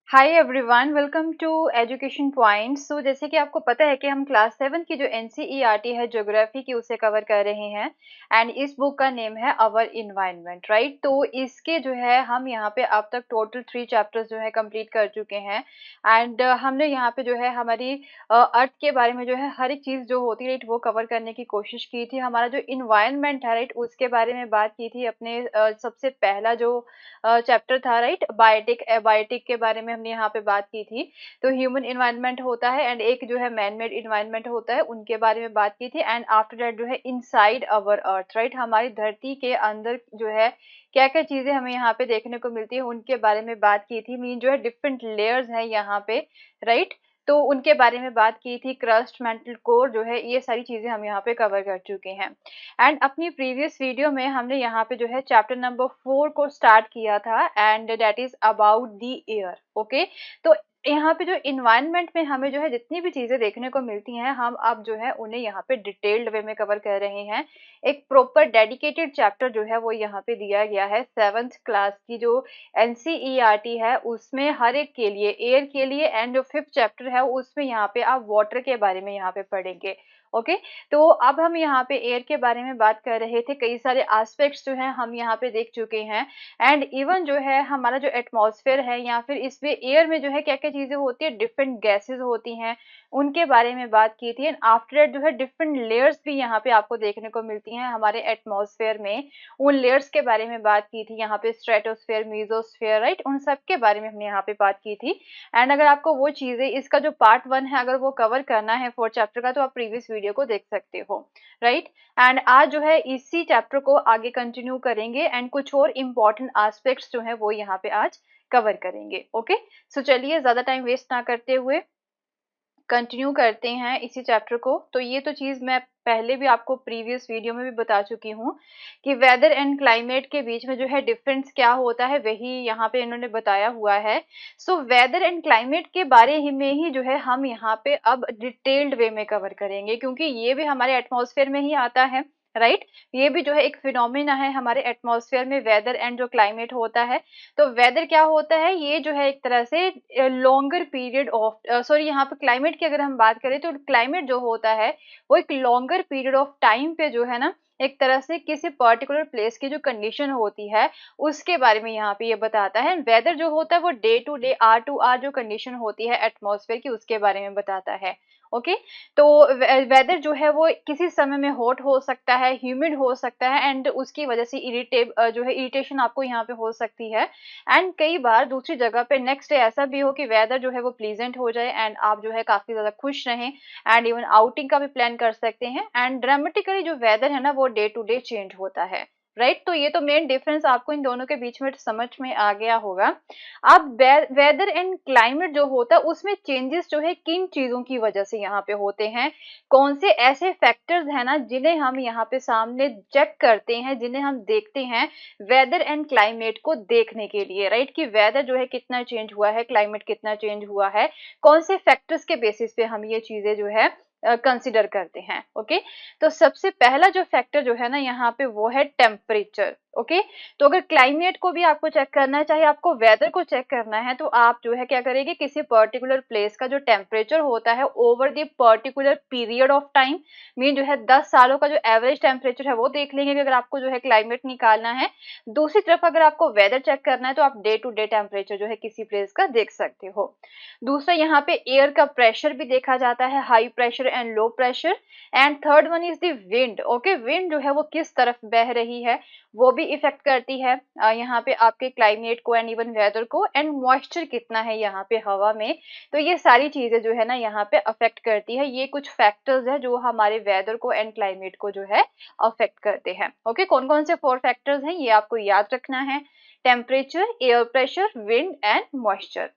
Hi everyone, welcome to education point. So जैसे कि आपको पता है कि हम क्लास 7 की जो एनसीईआरटी है ज्योग्राफी की उसे कवर कर रहे हैं। एंड इस बुक का नेम है अवर इन्वायरमेंट, राइट। तो इसके जो है हम यहाँ पे अब तक टोटल 3 चैप्टर्स जो है कंप्लीट कर चुके हैं। एंड हमने यहाँ पे जो है हमारी अर्थ के बारे में जो है हर एक चीज़ जो होती है राइट वो कवर करने की कोशिश की थी। हमारा जो इन्वायरमेंट है राइट उसके बारे में बात की थी अपने सबसे पहला जो चैप्टर था राइट, बायोटिक बायोटिक के बारे में हमने यहाँ पे बात की थी। तो ह्यूमन इन्वायरमेंट होता है एंड एक जो है मैन मेड इन्वायरमेंट होता है, उनके बारे में बात की थी। एंड आफ्टर दैट जो है इनसाइड अवर अर्थ, राइट, हमारी धरती के अंदर जो है क्या क्या चीजें हमें यहाँ पे देखने को मिलती है उनके बारे में बात की थी। मीन जो है डिफरेंट लेयर्स है यहाँ पे, राइट। तो उनके बारे में बात की थी। क्रस्ट, मेंटल कोर जो है ये सारी चीजें हम यहाँ पे कवर कर चुके हैं। एंड अपनी प्रीवियस वीडियो में हमने यहाँ पे जो है चैप्टर नंबर 4 को स्टार्ट किया था and that is about the air. Okay, तो यहाँ पे जो इन्वायरमेंट में हमें जो है जितनी भी चीजें देखने को मिलती हैं हम अब जो है उन्हें यहाँ पे डिटेल्ड वे में कवर कर रहे हैं। एक प्रॉपर डेडिकेटेड चैप्टर जो है वो यहाँ पे दिया गया है। 7th क्लास की जो एनसीईआरटी है उसमें हर एक के लिए, एयर के लिए, एंड जो 5th चैप्टर है उसमें यहाँ पे आप वाटर के बारे में यहाँ पे पढ़ेंगे। ओके, तो अब हम यहाँ पे एयर के बारे में बात कर रहे थे। कई सारे एस्पेक्ट्स जो हैं हम यहाँ पे देख चुके हैं। एंड इवन जो है हमारा जो एटमॉस्फेयर है या फिर इसमें एयर में जो है क्या क्या चीजें होती है, डिफरेंट गैसेस होती हैं, उनके बारे में बात की थी। एंड आफ्टर दैट जो है डिफरेंट लेयर्स भी यहाँ पे आपको देखने को मिलती हैं हमारे एटमॉस्फेयर में, उन लेयर्स के बारे में बात की थी। यहाँ पे स्ट्रेटोस्फेयर, मीजोस्फेयर, राइट, उन सब के बारे में हमने यहाँ पे बात की थी। एंड अगर आपको वो चीजें, इसका जो पार्ट 1 है अगर वो कवर करना है 4 चैप्टर का, तो आप प्रीवियस वीडियो को देख सकते हो, राइट। एंड आज जो है इसी चैप्टर को आगे कंटिन्यू करेंगे एंड कुछ और इम्पोर्टेंट एस्पेक्ट्स जो है वो यहाँ पे आज कवर करेंगे। ओके, सो चलिए ज्यादा टाइम वेस्ट ना करते हुए कंटिन्यू करते हैं इसी चैप्टर को। तो ये तो चीज मैं पहले भी आपको प्रीवियस वीडियो में भी बता चुकी हूँ कि वेदर एंड क्लाइमेट के बीच में जो है डिफरेंस क्या होता है वही यहाँ पे इन्होंने बताया हुआ है। सो वेदर एंड क्लाइमेट के बारे में ही जो है हम यहाँ पे अब डिटेल्ड वे में कवर करेंगे, क्योंकि ये भी हमारे एटमॉस्फेयर में ही आता है, राइट। ये भी जो है एक फिनोमिना है हमारे एटमॉस्फेयर में, वेदर एंड जो क्लाइमेट होता है। तो वेदर क्या होता है, ये जो है एक तरह से लॉन्गर पीरियड ऑफ, सॉरी, यहाँ पे क्लाइमेट की अगर हम बात करें तो क्लाइमेट जो होता है वो एक लॉन्गर पीरियड ऑफ टाइम पे जो है ना एक तरह से किसी पर्टिकुलर प्लेस की जो कंडीशन होती है उसके बारे में यहाँ पे ये बताता है। वेदर जो होता है वो day to day, hour to hour जो कंडीशन होती है एटमॉस्फेयर की उसके बारे में बताता है। ओके, तो वेदर जो है वो किसी समय में हॉट हो सकता है, ह्यूमिड हो सकता है, एंड उसकी वजह से जो है इरिटेशन आपको यहाँ पे हो सकती है। एंड कई बार दूसरी जगह पे नेक्स्ट डे ऐसा भी हो कि वेदर जो है वो प्लीजेंट हो जाए एंड आप जो है काफी ज्यादा खुश रहें एंड इवन आउटिंग का भी प्लान कर सकते हैं। एंड ड्रामेटिकली जो वेदर है ना वो डे टू डे चेंज होता है, राइट। तो ये तो मेन डिफरेंस आपको इन दोनों के बीच में समझ में आ गया होगा। अब वेदर एंड क्लाइमेट जो होता है उसमें चेंजेस जो है किन चीजों की वजह से यहाँ पे होते हैं, कौन से ऐसे फैक्टर्स हैं ना जिन्हें हम यहाँ पे सामने चेक करते हैं, जिन्हें हम देखते हैं वेदर एंड क्लाइमेट को देखने के लिए, राइट, कि वेदर जो है कितना चेंज हुआ है, क्लाइमेट कितना चेंज हुआ है, कौन से फैक्टर्स के बेसिस पे हम ये चीजें जो है कंसिडर करते हैं। ओके, तो सबसे पहला जो फैक्टर जो है ना यहाँ पे वो है टेम्परेचर। ओके, तो अगर क्लाइमेट को भी आपको चेक करना है, चाहे आपको वेदर को चेक करना है, तो आप जो है क्या करेंगे, किसी पर्टिकुलर प्लेस का जो टेम्परेचर होता है over the particular period of time, mean जो है 10 सालों का जो एवरेज टेम्परेचर है वो देख लेंगे कि अगर आपको जो है क्लाइमेट निकालना है। दूसरी तरफ अगर आपको वेदर चेक करना है तो आप डे टू डे टेम्परेचर जो है किसी प्लेस का देख सकते हो। दूसरा यहाँ पे एयर का प्रेशर भी देखा जाता है, high pressure and low pressure. And third one is the wind. Okay, wind जो है वो किस तरफ बह रही है वो भी इफेक्ट करती है यहाँ पे आपके क्लाइमेट को एंड इवन वेदर को। एंड मॉइस्चर कितना है यहाँ पे हवा में, तो ये सारी चीजें जो है ना यहाँ पे अफेक्ट करती है। ये कुछ फैक्टर्स है जो हमारे वेदर को एंड क्लाइमेट को जो है अफेक्ट करते हैं। ओके, कौन कौन से 4 फैक्टर्स हैं ये आपको याद रखना है, temperature, air pressure, wind and moisture.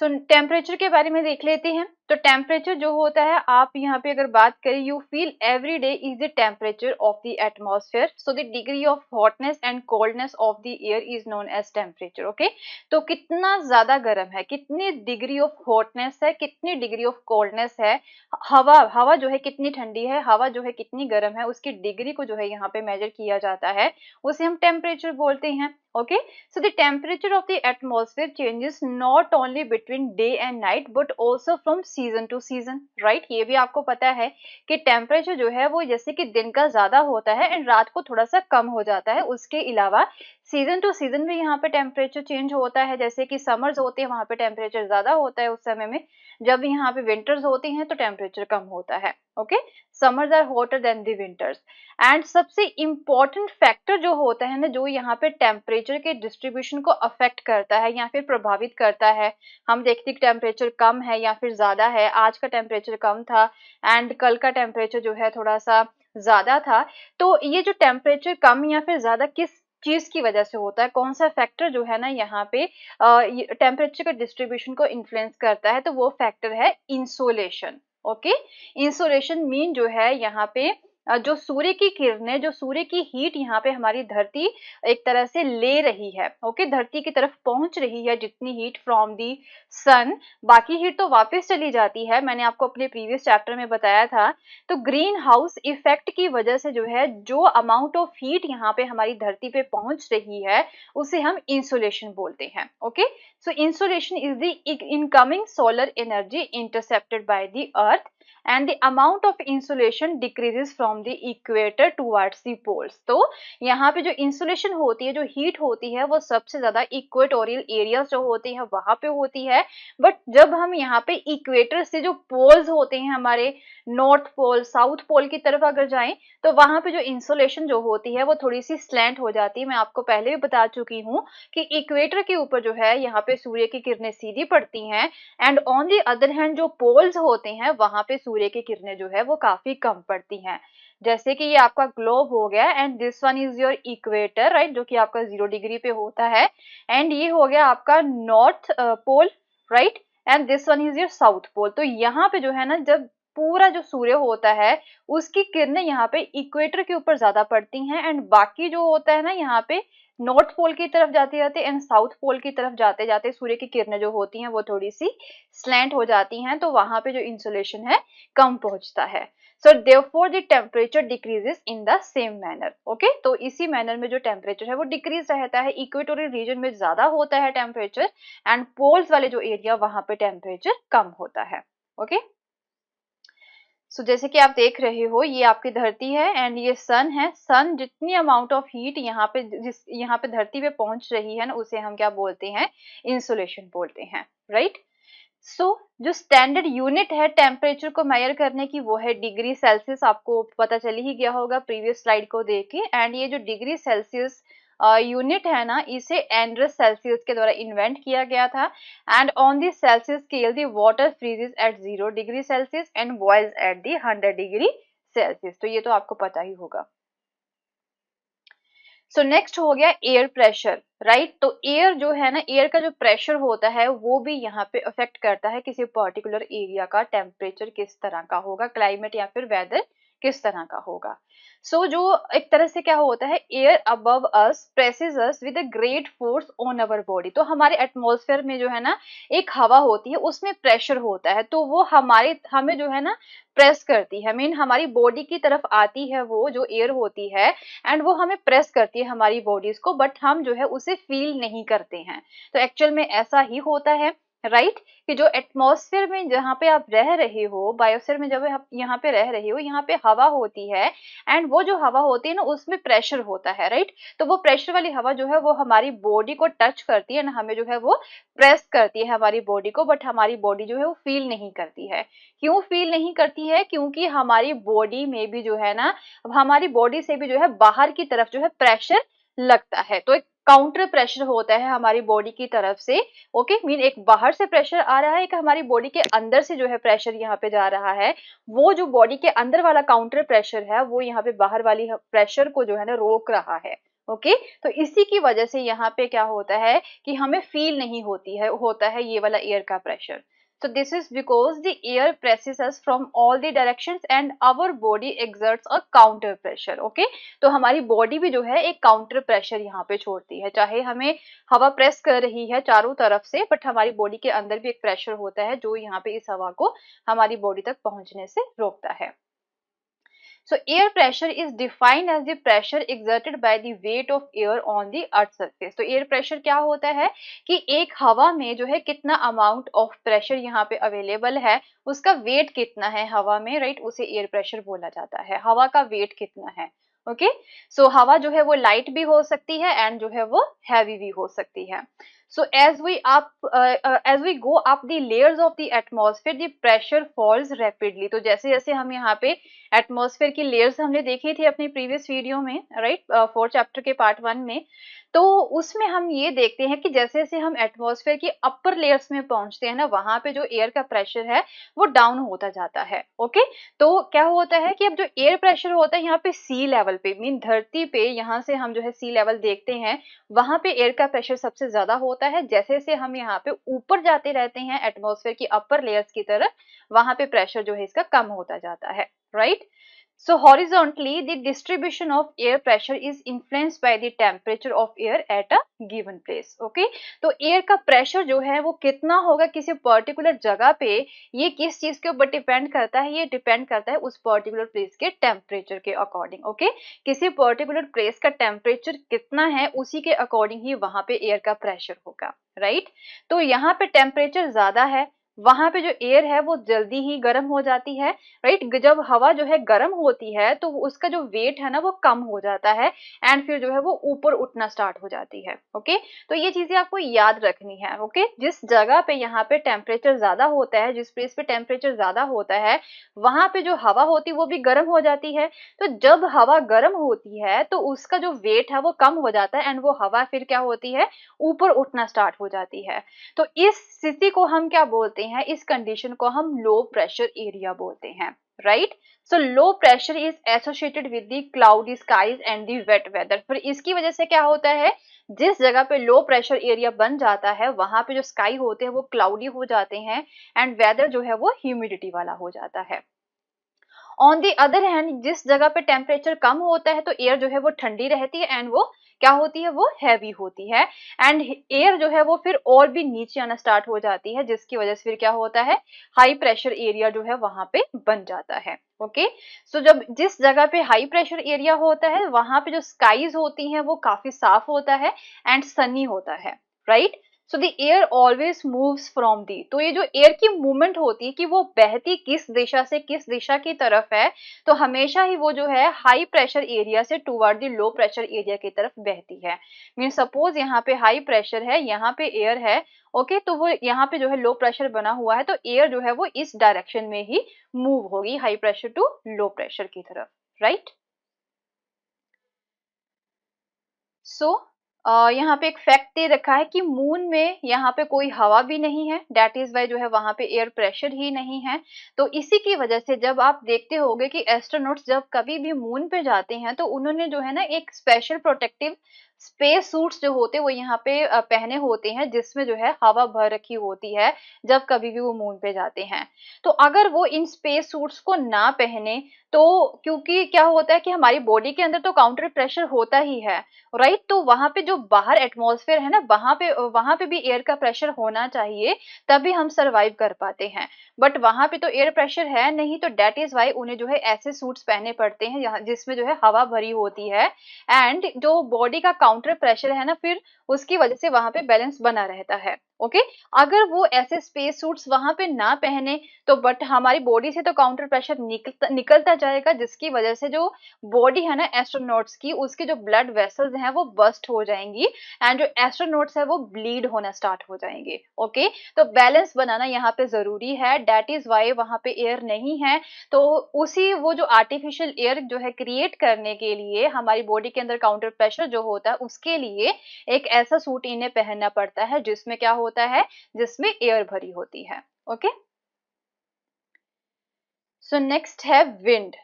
So temperature के बारे में देख लेते हैं। तो टेम्परेचर जो होता है, आप यहाँ पे अगर बात करें, you feel every day is the temperature of the atmosphere, so the degree of hotness and coldness of the air is known as temperature. Okay, तो कितना ज्यादा गर्म है, कितनी डिग्री ऑफ हॉटनेस है, कितनी डिग्री ऑफ कोल्डनेस है, हवा हवा जो है कितनी ठंडी है, हवा जो है कितनी गर्म है, उसकी डिग्री को जो है यहाँ पे मेजर किया जाता है, उसे हम टेम्परेचर बोलते हैं। Okay, so the temperature of the atmosphere changes not only between day and night but also from season to season, right? ये भी आपको पता है कि टेम्परेचर जो है वो जैसे कि दिन का ज्यादा होता है एंड रात को थोड़ा सा कम हो जाता है, उसके अलावा सीजन टू सीजन भी यहाँ पे टेम्परेचर चेंज होता है। जैसे कि समर्स होते हैं, वहां पे टेम्परेचर ज्यादा होता है उस समय में, जब यहाँ पे विंटर्स होती हैं तो टेम्परेचर कम होता है। Okay, summers are hotter than the winters. And सबसे इम्पॉर्टेंट फैक्टर जो होता है ना, जो यहाँ पे टेम्परेचर के डिस्ट्रीब्यूशन को अफेक्ट करता है या फिर प्रभावित करता है, हम देखते हैं कि टेम्परेचर कम है या फिर ज्यादा है, आज का टेम्परेचर कम था एंड कल का टेम्परेचर जो है थोड़ा सा ज्यादा था, तो ये जो टेम्परेचर कम या फिर ज्यादा किस चीज की वजह से होता है, कौन सा फैक्टर जो है ना यहाँ पे टेम्परेचर के डिस्ट्रीब्यूशन को इन्फ्लुएंस करता है, तो वो फैक्टर है इंसोलेशन। ओके, इंसोलेशन मीन जो है यहाँ पे जो सूर्य की किरणें, जो सूर्य की हीट यहाँ पे हमारी धरती एक तरह से ले रही है। ओके, धरती की तरफ पहुंच रही है जितनी हीट फ्रॉम दी सन, बाकी हीट तो वापस चली जाती है, मैंने आपको अपने प्रीवियस चैप्टर में बताया था। तो ग्रीन हाउस इफेक्ट की वजह से जो है, जो अमाउंट ऑफ हीट यहाँ पे हमारी धरती पे पहुंच रही है, उसे हम इंसोलेशन बोलते हैं। Okay, so insolation is the incoming solar energy intercepted by the earth and the amount of insulation decreases from the equator towards the poles। तो यहाँ पे जो इंसुलेशन होती है, जो हीट होती है, वो सबसे ज्यादा इक्वेटोरियल एरियाज जो होती है वहां पे होती है। बट जब हम यहाँ पे इक्वेटर से जो पोल्स होते हैं हमारे, नॉर्थ पोल साउथ पोल की तरफ अगर जाएं, तो वहां पे जो इंसुलेशन जो होती है वो थोड़ी सी स्लैंट हो जाती है। मैं आपको पहले भी बता चुकी हूँ कि इक्वेटर के ऊपर जो है यहाँ पे सूर्य की किरणें सीधी पड़ती हैं and on the other hand जो पोल्स होते हैं वहां पे सूर्य की किरणें जो है वो काफी कम पड़ती हैं। जैसे कि ये आपका ग्लोब हो गया and this one is your equator, right, जो कि आपका 0 डिग्री पे होता है, एंड ये हो गया आपका north pole, right, and this one is your south pole. तो यहाँ पे जो है ना, जब पूरा जो सूर्य होता है उसकी किरणें यहाँ पे इक्वेटर के ऊपर ज्यादा पड़ती हैं एंड बाकी जो होता है ना यहाँ पे नॉर्थ पोल की तरफ जाते जाते एंड साउथ पोल की तरफ जाते जाते सूर्य की किरणें जो होती हैं वो थोड़ी सी स्लैंट हो जाती हैं, तो वहां पे जो इंसुलेशन है कम पहुंचता है। So therefore the temperature decreases in the same manner. Okay, तो इसी मैनर में जो टेम्परेचर है वो डिक्रीज रहता है। इक्वेटोरियल रीजन में ज्यादा होता है टेम्परेचर एंड पोल्स वाले जो एरिया वहां पे टेम्परेचर कम होता है। ओके, सो जैसे कि आप देख रहे हो, ये आपकी धरती है एंड ये सन है। सन जितनी अमाउंट ऑफ हीट यहाँ पे यहाँ पे धरती पे पहुंच रही है ना, उसे हम क्या बोलते हैं, इंसुलेशन बोलते हैं, राइट। सो जो स्टैंडर्ड यूनिट है टेम्परेचर को मेजर करने की, वो है डिग्री सेल्सियस। आपको पता चल ही गया होगा प्रीवियस स्लाइड को देख के। एंड ये जो डिग्री सेल्सियस यूनिट है ना, इसे एंड्रस सेल्सियस के द्वारा इन्वेंट किया गया था। And on the Celsius scale the water freezes at 0 degree Celsius and boils at the 100 degree Celsius. तो ये तो आपको पता ही होगा। सो नेक्स्ट हो गया एयर प्रेशर, राइट। तो एयर जो है ना, एयर का जो प्रेशर होता है वो भी यहाँ पे अफेक्ट करता है किसी पर्टिकुलर एरिया का टेम्परेचर किस तरह का होगा, क्लाइमेट या फिर वेदर किस तरह का होगा। सो जो एक तरह से क्या होता है, air above us presses us with a great force on our body. तो हमारे एटमॉस्फेयर में जो है ना एक हवा होती है, उसमें प्रेशर होता है, तो वो हमें जो है ना प्रेस करती है, मीन हमारी बॉडी की तरफ आती है वो जो एयर होती है एंड वो हमें प्रेस करती है हमारी बॉडीज को, बट हम जो है उसे फील नहीं करते हैं। तो एक्चुअल में ऐसा ही होता है, राइट, कि जो एटमॉस्फेयर में जहाँ पे आप रह रहे हो, बायोस्फीयर में जब आप यहाँ पे रह रहे हो, यहाँ पे हवा होती है एंड वो जो हवा होती है ना उसमें प्रेशर होता है, राइट। तो वो प्रेशर वाली हवा जो है वो हमारी बॉडी को टच करती है ना, हमें जो है वो प्रेस करती है हमारी बॉडी को, बट हमारी बॉडी जो है वो फील नहीं करती है। क्यों फील नहीं करती है? क्योंकि हमारी बॉडी में भी जो है ना, हमारी बॉडी से भी जो है बाहर की तरफ जो है प्रेशर लगता है। तो एक काउंटर प्रेशर होता है हमारी बॉडी की तरफ से। ओके, मीन एक बाहर से प्रेशर आ रहा है, एक हमारी बॉडी के अंदर से जो है प्रेशर यहाँ पे जा रहा है। वो जो बॉडी के अंदर वाला काउंटर प्रेशर है वो यहाँ पे बाहर वाली प्रेशर को जो है ना रोक रहा है। ओके, तो इसी की वजह से यहाँ पे क्या होता है कि हमें फील नहीं होता है ये वाला एयर का pressure. So this is because the air presses us from all the directions and our body exerts a counter pressure. Okay, तो हमारी बॉडी भी जो है एक काउंटर प्रेशर यहाँ पे छोड़ती है, चाहे हमें हवा प्रेस कर रही है चारों तरफ से, बट हमारी बॉडी के अंदर भी एक प्रेशर होता है जो यहाँ पे इस हवा को हमारी बॉडी तक पहुंचने से रोकता है. So air pressure is defined as the pressure exerted by the weight of air on the earth surface. तो air pressure क्या होता है कि एक हवा में जो है कितना amount of pressure यहाँ पे available है, उसका weight कितना है हवा में, right, उसे air pressure बोला जाता है. हवा का weight कितना है. ओके, सो हवा जो है वो लाइट भी हो सकती है एंड जो है वो हैवी भी हो सकती है. So as we go up the layers of the atmosphere, the pressure falls rapidly. तो जैसे जैसे हम यहाँ पे एटमॉस्फेयर की लेयर्स हमने देखी थी अपनी प्रीवियस वीडियो में, राइट, 4th चैप्टर के पार्ट 1 में, तो उसमें हम ये देखते हैं कि जैसे जैसे हम एटमॉस्फेयर की अपर लेयर्स में पहुंचते हैं ना, वहां पे जो एयर का प्रेशर है वो डाउन होता जाता है. ओके, तो क्या होता है कि अब जो एयर प्रेशर होता है यहाँ पे सी लेवल पे, मीन धरती पे, यहाँ से हम जो है सी लेवल देखते हैं, वहां पे एयर का प्रेशर सबसे ज्यादा होता है. जैसे जैसे हम यहाँ पे ऊपर जाते रहते हैं एटमॉस्फेयर की अपर लेयर्स की तरफ, वहां पे प्रेशर जो है इसका कम होता जाता है, right. So horizontally, the distribution of air pressure is influenced by the temperature of air at a given place. Okay, तो air का pressure जो है वो कितना होगा किसी particular जगह पे, ये किस चीज के ऊपर डिपेंड करता है, ये डिपेंड करता है उस particular place के temperature के अकॉर्डिंग. ओके, किसी particular place का temperature कितना है उसी के अकॉर्डिंग ही वहां पे air का pressure होगा, राइट. तो यहाँ पे temperature ज्यादा है, वहां पे जो एयर है वो जल्दी ही गर्म हो जाती है, राइट. जब हवा जो है गर्म होती है तो उसका जो वेट है ना वो कम हो जाता है एंड फिर जो है वो ऊपर उठना स्टार्ट हो जाती है. ओके, तो ये चीजें आपको याद रखनी है. ओके, जिस जगह पे यहाँ पे टेम्परेचर ज्यादा होता है, जिस प्लेस पे टेम्परेचर ज्यादा होता है, वहां पे जो हवा होती है वो भी गर्म हो जाती है. तो जब हवा गर्म होती है तो उसका जो वेट है वो कम हो जाता है एंड वो हवा फिर क्या होती है, ऊपर उठना स्टार्ट हो जाती है. तो इस स्थिति को हम क्या बोलते हैं, इस कंडीशन को हम लो प्रेशर एरिया बोलते हैं, right. So low pressure is associated with the cloudy skies and the wet weather. फिर इसकी वजह से क्या होता है, जिस जगह पे लो प्रेशर एरिया बन जाता है वहां पे जो स्काई होते हैं वो क्लाउडी हो जाते हैं एंड वेदर जो है वो ह्यूमिडिटी वाला हो जाता है. ऑन दी अदर हैंड, जिस जगह पे टेम्परेचर कम होता है तो एयर जो है वो ठंडी रहती है एंड वो क्या होती है, वो हैवी होती है एंड एयर जो है वो फिर और भी नीचे आना स्टार्ट हो जाती है, जिसकी वजह से फिर क्या होता है, हाई प्रेशर एरिया जो है वहां पे बन जाता है. ओके, सो जब जिस जगह पे हाई प्रेशर एरिया होता है वहां पे जो स्काईज होती हैं वो काफी साफ होता है एंड सनी होता है, right. So the air always moves from the. तो ये जो एयर की मूवमेंट होती है कि वो बहती किस दिशा से किस दिशा की तरफ है, तो हमेशा ही वो जो है हाई प्रेशर एरिया से toward the low pressure area की तरफ बहती है. मीन सपोज यहाँ पे हाई प्रेशर है, यहाँ पे एयर है, ओके, तो वो यहाँ पे जो है लो प्रेशर बना हुआ है, तो एयर जो है वो इस डायरेक्शन में ही मूव होगी, high pressure to low pressure की तरफ, राइट. सो यहाँ पे एक फैक्ट दे रखा है कि मून में यहाँ पे कोई हवा भी नहीं है, दैट इज वाई जो है वहां पे एयर प्रेशर ही नहीं है. तो इसी की वजह से जब आप देखते होंगे कि एस्ट्रोनॉट्स जब कभी भी मून पे जाते हैं तो उन्होंने जो है ना एक स्पेशल प्रोटेक्टिव स्पेस सूट्स जो होते हैं वो यहाँ पे पहने होते हैं, जिसमें जो है हवा भर रखी होती है जब कभी भी वो मून पे जाते हैं. तो अगर वो इन स्पेस सूट्स को ना पहने तो, क्योंकि क्या होता है कि हमारी बॉडी के अंदर तो काउंटर प्रेशर होता ही है, राइट. तो वहां पे जो बाहर एटमॉस्फेयर है ना, वहां पे भी एयर का प्रेशर होना चाहिए, तभी हम सरवाइव कर पाते हैं. बट वहां पे तो एयर प्रेशर है नहीं, तो डेट इज वाई उन्हें जो है ऐसे सूट्स पहने पड़ते हैं जिसमें जो है हवा भरी होती है एंड जो बॉडी का काउंटर प्रेशर है ना, फिर उसकी वजह से वहां पे बैलेंस बना रहता है. ओके, अगर वो ऐसे स्पेस सूट्स वहां पे ना पहने तो बट हमारी बॉडी से तो काउंटर प्रेशर निकलता जाएगा, जिसकी वजह से जो बॉडी है ना एस्ट्रोनॉट्स की, उसके जो ब्लड वेसल्स हैं वो बस्ट हो जाएंगी एंड जो एस्ट्रोनॉट्स है वो ब्लीड होना स्टार्ट हो जाएंगे. ओके, तो बैलेंस बनाना यहाँ पे जरूरी है, दैट इज वाई वहां पे एयर नहीं है. तो उसी वो जो आर्टिफिशियल एयर जो है क्रिएट करने के लिए हमारी बॉडी के अंदर काउंटर प्रेशर जो होता है उसके लिए एक ऐसा सूट इन्हें पहनना पड़ता है जिसमें क्या होता है, जिसमें एयर भरी होती है. ओके, सो नेक्स्ट है wind.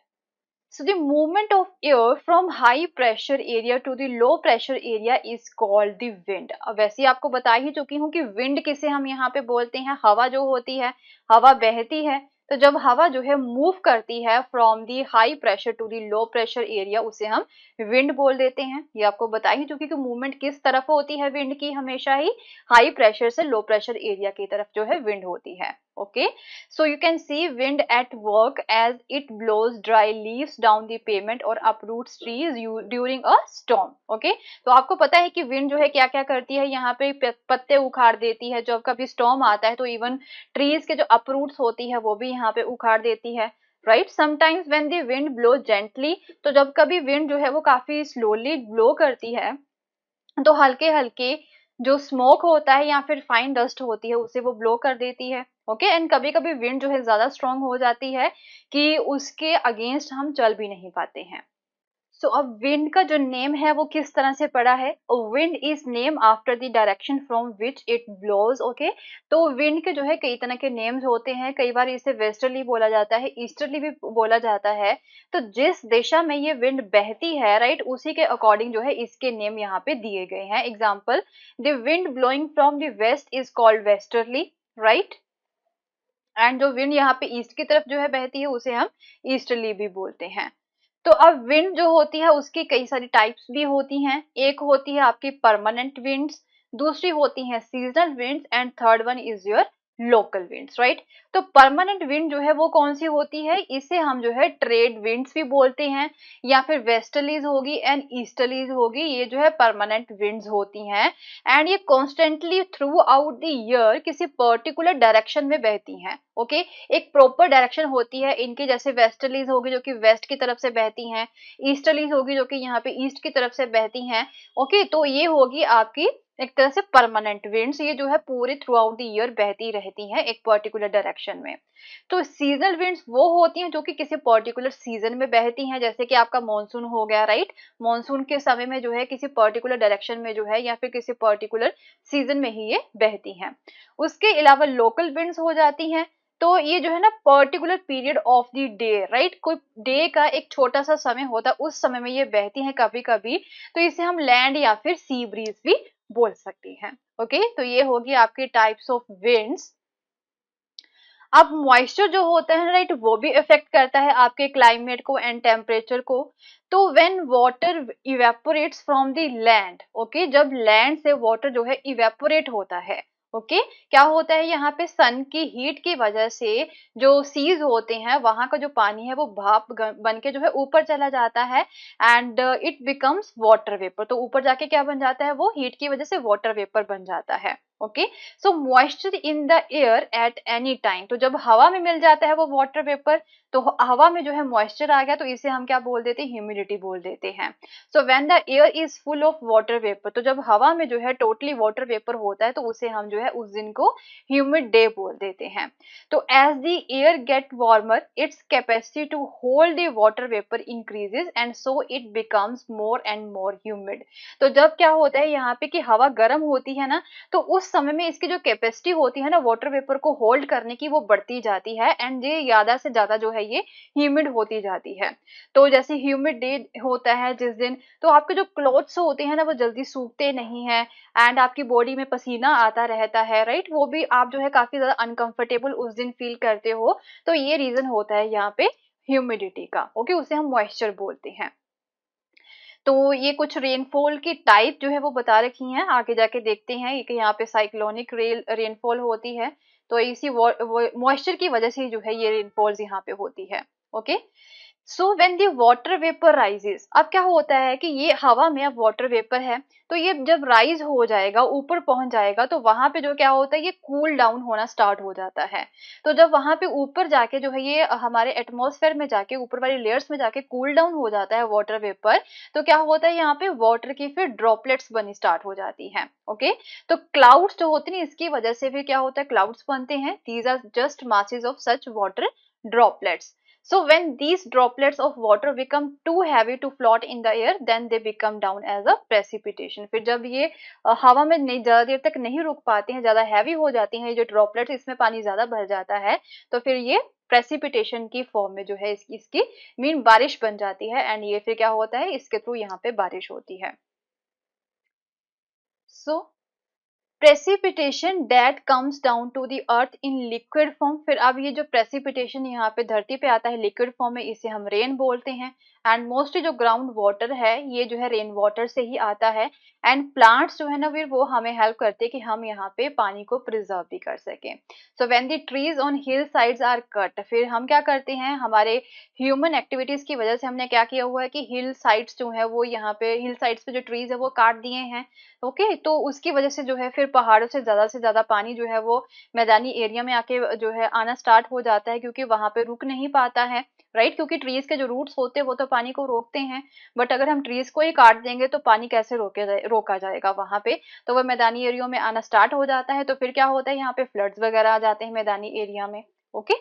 So the movement of air from high pressure area to the low pressure area is called the wind. अब वैसे ही आपको बता ही चुकी हूँ कि wind किसे हम यहाँ पे बोलते हैं, हवा जो होती है, हवा बहती है। तो जब हवा जो है मूव करती है from the high pressure to the low pressure area, उसे हम विंड बोल देते हैं। ये आपको बता ही चुकी कि मूवमेंट किस तरफ होती है विंड की, हमेशा ही हाई प्रेशर से लो प्रेशर एरिया की तरफ जो है विंड होती है। Okay, so you can see wind at work as it blows dry leaves down the pavement or uproots trees during a storm. Okay, तो आपको पता है कि विंड जो है क्या क्या करती है, यहाँ पे पत्ते उखाड़ देती है। जब कभी स्टॉर्म आता है तो इवन ट्रीज के जो अपरूट्स होती है वो भी यहाँ पे उखाड़ देती है। Right, sometimes when the wind blow gently, तो जब कभी विंड जो है वो काफी स्लोली ब्लो करती है तो हल्के हल्के जो स्मोक होता है या फिर फाइन डस्ट होती है उसे वो ब्लो कर देती है। ओके, एंड कभी कभी विंड जो है ज्यादा स्ट्रांग हो जाती है कि उसके अगेंस्ट हम चल भी नहीं पाते हैं। सो अब विंड का जो नेम है वो किस तरह से पड़ा है, wind is name after the direction from which it blows. Okay, तो विंड के जो है कई तरह के नेम्स होते हैं, कई बार इसे वेस्टर्ली बोला जाता है, ईस्टर्ली भी बोला जाता है। तो जिस दिशा में ये विंड बहती है, राइट, उसी के अकॉर्डिंग जो है इसके नेम यहाँ पे दिए गए हैं। Example, the wind blowing from the west is called westerly, right, and जो विंड यहाँ पे ईस्ट की तरफ जो है बहती है उसे हम ईस्टर्ली भी बोलते हैं। तो अब विंड जो होती है उसकी कई सारी टाइप्स भी होती हैं। एक होती है आपकी परमानेंट विंड्स, दूसरी होती है seasonal winds, and third one is your local winds, right. तो परमानेंट विंड जो है वो कौन सी होती है, इसे हम जो है ट्रेड विंड्स भी बोलते हैं, या फिर वेस्टर्लीज होगी एंड ईस्टर्लीज होगी, ये जो है परमानेंट विंड्स होती हैं। एंड ये constantly through out the year किसी पर्टिकुलर डायरेक्शन में बहती हैं। ओके, एक प्रॉपर डायरेक्शन होती है इनकी, जैसे वेस्टर्लीज होगी जो कि वेस्ट की तरफ से बहती हैं, ईस्टर्लीज होगी जो कि यहाँ पे ईस्ट की तरफ से बहती हैं। ओके, तो ये होगी आपकी एक तरह से परमानेंट विंड्स, ये जो है पूरे थ्रू आउट द ईयर बहती रहती हैं एक पर्टिकुलर डायरेक्शन में। तो सीजनल विंड्स वो होती हैं जो कि किसी पर्टिकुलर सीजन में बहती हैं, जैसे कि आपका मॉनसून हो गया, राइट, मॉनसून के समय में जो है किसी पर्टिकुलर डायरेक्शन में जो है या फिर किसी पर्टिकुलर सीजन में ही ये बहती हैं। उसके अलावा लोकल विंड्स हो जाती हैं, तो ये जो है ना particular period of the day, right, कोई डे का एक छोटा सा समय होता है, उस समय में ये बहती हैं कभी कभी, तो इसे हम लैंड या फिर सी ब्रीज भी बोल सकती हैं। ओके, तो ये होगी आपकी टाइप्स ऑफ विंड्स। अब मॉइस्चर जो होता है, राइट, वो भी इफेक्ट करता है आपके क्लाइमेट को एंड टेम्परेचर को। तो when water evaporates from the land, okay, जब लैंड से वाटर जो है इवेपोरेट होता है, ओके, क्या होता है यहाँ पे सन की हीट की वजह से जो सीज होते हैं वहां का जो पानी है वो भाप बन के जो है ऊपर चला जाता है, and it becomes water vapour. तो ऊपर जाके क्या बन जाता है, वो हीट की वजह से वाटर वेपर बन जाता है। Okay, so moisture in the air at any time, तो जब हवा में मिल जाता है वो वाटर वेपर, तो हवा में जो है मॉइस्चर आ गया तो इसे हम क्या बोल देते हैं, ह्यूमिडिटी बोल देते हैं। सो when the air is full of water vapour, तो जब हवा में जो है टोटली वाटर वेपर होता है तो उसे हम जो है उस दिन को ह्यूमिड डे बोल देते हैं। तो as the air get warmer its capacity to hold the water vapour increases and so it becomes more and more humid. तो जब क्या होता है यहाँ पे कि हवा गर्म होती है ना, तो उस समय में इसकी जो कैपेसिटी होती है ना वाटर वेपर को होल्ड करने की, वो बढ़ती जाती है, एंड ये ज्यादा से ज्यादा जो है ये ह्यूमिड होती जाती है। तो जैसे ह्यूमिड डे होता है जिस दिन, तो आपके जो क्लोथ्स होते हैं ना वो जल्दी सूखते नहीं है, एंड आपकी बॉडी में पसीना आता रहता है, राइट, वो भी आप जो है काफी ज्यादा अनकंफर्टेबल उस दिन फील करते हो। तो ये रीजन होता है यहाँ पे ह्यूमिडिटी का। ओके, उसे हम मॉइस्चर बोलते हैं। तो ये कुछ रेनफॉल की टाइप जो है वो बता रखी हैं, आगे जाके देखते हैं कि यहाँ पे साइक्लोनिक रेनफॉल होती है, तो इसी मॉइस्चर की वजह से जो है ये रेनफॉल्स यहाँ पे होती है। Okay, so when the water vapour rises, अब क्या होता है कि ये हवा में अब वाटर वेपर है, तो ये जब राइज हो जाएगा, ऊपर पहुंच जाएगा, तो वहां पे जो क्या होता है ये कूल डाउन होना स्टार्ट हो जाता है। तो जब वहां पे ऊपर जाके जो है ये हमारे एटमॉस्फेयर में जाके ऊपर वाली लेयर्स में जाके कूल डाउन हो जाता है वाटर वेपर, तो क्या होता है यहाँ पे वाटर की फिर ड्रॉपलेट्स बनी स्टार्ट हो जाती हैं। ओके, तो क्लाउड्स जो होते हैं इसकी वजह से फिर क्या होता है, क्लाउड्स बनते हैं। These are just masses of such water droplets. So when these droplets of water become too heavy to float in the air, then they become down as a precipitation. फिर जब ये हवा में नहीं ज्यादा देर तक नहीं रुक पाते हैं, ज्यादा हैवी हो जाती हैं ये जो ड्रॉपलेट्स, इसमें पानी ज्यादा भर जाता है, तो फिर ये प्रेसिपिटेशन की फॉर्म में जो है इसकी मीन बारिश बन जाती है, एंड ये फिर क्या होता है, इसके थ्रू यहाँ पे बारिश होती है। So precipitation that comes down to the earth in liquid form. फिर अब ये जो प्रेसिपिटेशन यहाँ पे धरती पे आता है लिक्विड फॉर्म में, इसे हम रेन बोलते हैं। एंड मोस्टली जो ग्राउंड वाटर है ये जो है रेन वाटर से ही आता है। एंड प्लांट्स जो है ना फिर वो हमें हेल्प करते हैं कि हम यहाँ पे पानी को प्रिजर्व भी कर सकें। So when the trees on hill sides are cut, फिर हम क्या करते हैं, हमारे ह्यूमन एक्टिविटीज की वजह से हमने क्या किया हुआ है कि हिल साइड्स जो है वो यहाँ पे हिल साइड्स पे जो ट्रीज है वो काट दिए हैं। ओके, तो उसकी वजह से जो है फिर पहाड़ों से ज्यादा पानी जो है वो मैदानी एरिया में आके जो है आना स्टार्ट हो जाता है, क्योंकि वहां पे रुक नहीं पाता है। राइट, क्योंकि ट्रीज के जो रूट्स होते हैं वो तो पानी को रोकते हैं, बट अगर हम ट्रीज को ही काट देंगे तो पानी कैसे रोका जाएगा वहां पे। तो वो मैदानी एरिया में आना स्टार्ट हो जाता है, तो फिर क्या होता है, यहाँ पे फ्लड्स वगैरह आ जाते हैं मैदानी एरिया में। ओके,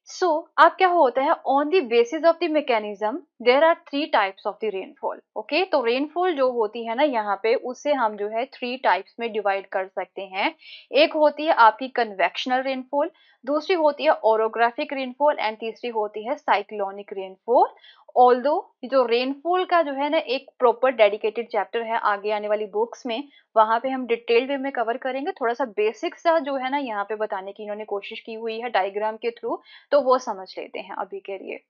सो अब क्या होता है, on the basis of the mechanism there are three types of the rainfall. Okay, तो रेनफॉल जो होती है ना यहाँ पे, उसे हम जो है थ्री टाइप्स में डिवाइड कर सकते हैं। एक होती है आपकी कन्वेक्शनल रेनफॉल, दूसरी होती है ओरोग्राफिक रेनफॉल, एंड तीसरी होती है साइक्लोनिक रेनफॉल। ऑल्दो जो रेनफॉल का जो है ना एक प्रॉपर डेडिकेटेड चैप्टर है आगे आने वाली बुक्स में, वहां पे हम डिटेल वे में कवर करेंगे। थोड़ा सा बेसिक सा जो है ना यहाँ पे बताने की इन्होंने कोशिश की हुई है डायग्राम के थ्रू, तो वो समझ लेते हैं अभी के लिए।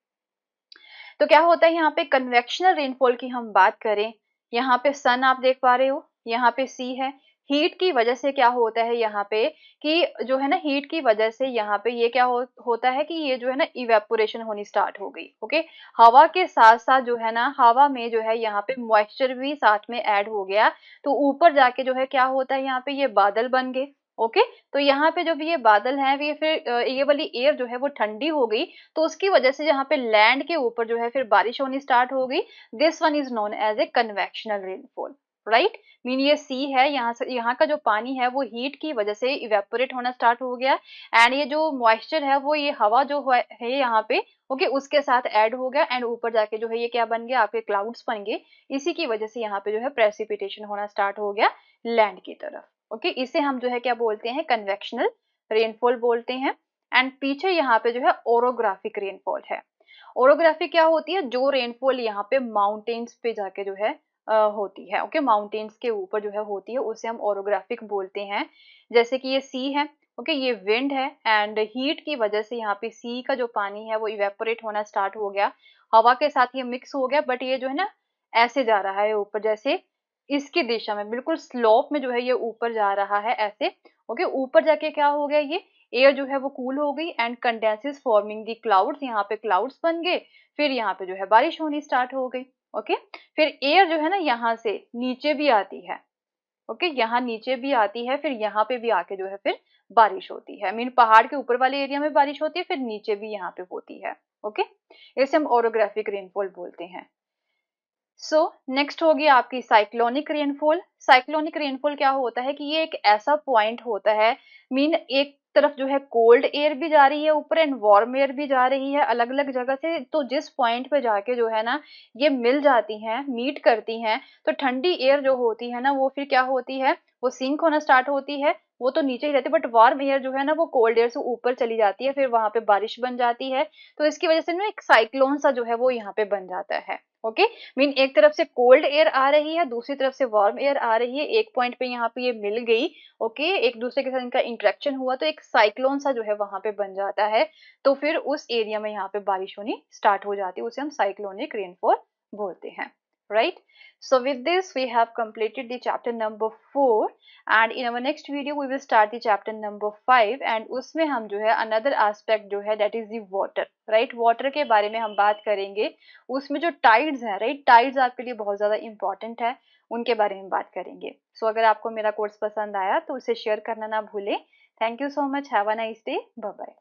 तो क्या होता है यहाँ पे कन्वेक्शनल रेनफॉल की हम बात करें, यहाँ पे सन आप देख पा रहे हो, यहाँ पे सी है। हीट की वजह से क्या होता है यहाँ पे कि जो है ना हीट की वजह से यहाँ पे ये क्या होता है कि ये जो है ना इवेपोरेशन होनी स्टार्ट हो गई। ओके, हवा के साथ साथ जो है ना हवा में जो है यहाँ पे मॉइस्चर भी साथ में ऐड हो गया, तो ऊपर जाके जो है क्या होता है यहाँ पे ये बादल बन गए। ओके, तो यहाँ पे जो भी ये बादल हैं ये फिर ये वाली एयर जो है वो ठंडी हो गई, तो उसकी वजह से यहाँ पे लैंड के ऊपर जो है फिर बारिश होनी स्टार्ट हो गई। This one is known as a convectional rainfall. Right, mean ये सी है, यहाँ से यहाँ का जो पानी है वो हीट की वजह से इवेपोरेट होना स्टार्ट हो गया, एंड ये जो मॉइस्चर है वो ये हवा जो है यहाँ पे ओके उसके साथ ऐड हो गया, एंड ऊपर जाके जो है ये क्या बन गया, आपके क्लाउड्स बन गए। इसी की वजह से यहाँ पे जो है प्रेसिपिटेशन होना स्टार्ट हो गया लैंड की तरफ। ओके, इसे हम जो है क्या बोलते हैं, कन्वेक्शनल रेनफॉल बोलते हैं। एंड पीछे यहाँ पे जो है ओरोग्राफिक रेनफॉल है। ओरोग्राफिक क्या होती है, जो रेनफॉल यहाँ पे माउंटेन्स पे जाके जो है होती है। ओके, माउंटेन्स के ऊपर जो है होती है, उसे हम ओरोग्राफिक बोलते हैं। जैसे कि ये सी है, ओके ये विंड है, एंड हीट की वजह से यहाँ पे सी का जो पानी है वो इवेपोरेट होना स्टार्ट हो गया, हवा के साथ ये मिक्स हो गया, बट ये जो है ना ऐसे जा रहा है ऊपर, जैसे इसकी दिशा में बिल्कुल स्लोप में जो है ये ऊपर जा रहा है ऐसे। ओके, ऊपर जाके क्या हो गया, ये एयर जो है वो कूल हो गई, and condenses forming the clouds, यहाँ पे क्लाउड्स बन गए, फिर यहाँ पे जो है बारिश होनी स्टार्ट हो गई। ओके, फिर एयर जो है ना यहाँ से नीचे भी आती है। ओके, यहाँ नीचे भी आती है, फिर यहाँ पे भी आके जो है फिर बारिश होती है। मीन पहाड़ के ऊपर वाले एरिया में बारिश होती है, फिर नीचे भी यहाँ पे होती है। ओके, इसे हम ओरोग्राफिक रेनफॉल बोलते हैं। सो नेक्स्ट होगी आपकी साइक्लोनिक रेनफॉल। साइक्लोनिक रेनफॉल क्या होता है कि ये एक ऐसा पॉइंट होता है, मीन एक तरफ जो है कोल्ड एयर भी जा रही है ऊपर, एंड वार्म एयर भी जा रही है अलग अलग जगह से, तो जिस पॉइंट पे जाके जो है ना ये मिल जाती हैं, मीट करती हैं, तो ठंडी एयर जो होती है ना वो फिर क्या होती है, वो सिंक होना स्टार्ट होती है। वो तो नीचे ही रहती है, बट वार्म एयर जो है ना वो कोल्ड एयर से ऊपर चली जाती है, फिर वहां पे बारिश बन जाती है। तो इसकी वजह से ना एक साइक्लोन सा जो है वो यहाँ पे बन जाता है। ओके, मीन एक तरफ से कोल्ड एयर आ रही है, दूसरी तरफ से वार्म एयर आ रही है, एक पॉइंट पे यहाँ पे ये मिल गई। ओके, एक दूसरे के साथ इनका इंटरेक्शन हुआ, तो एक साइक्लोन सा जो है वहां पे बन जाता है, तो फिर उस एरिया में यहाँ पे बारिश होनी स्टार्ट हो जाती है, उसे हम साइक्लोनिक रेनफॉल बोलते हैं। Right, so with this we have completed the chapter number 4, and in our next video we will start the chapter number 5, and उसमें हम जो है another aspect जो है that is the water, right, water के बारे में हम बात करेंगे। उसमें जो tides है, right, tides आपके लिए बहुत ज़्यादा important है, उनके बारे में बात करेंगे। so अगर आपको मेरा कोर्स पसंद आया तो उसे शेयर करना ना भूलें। Thank you so much, have a nice day, bye bye.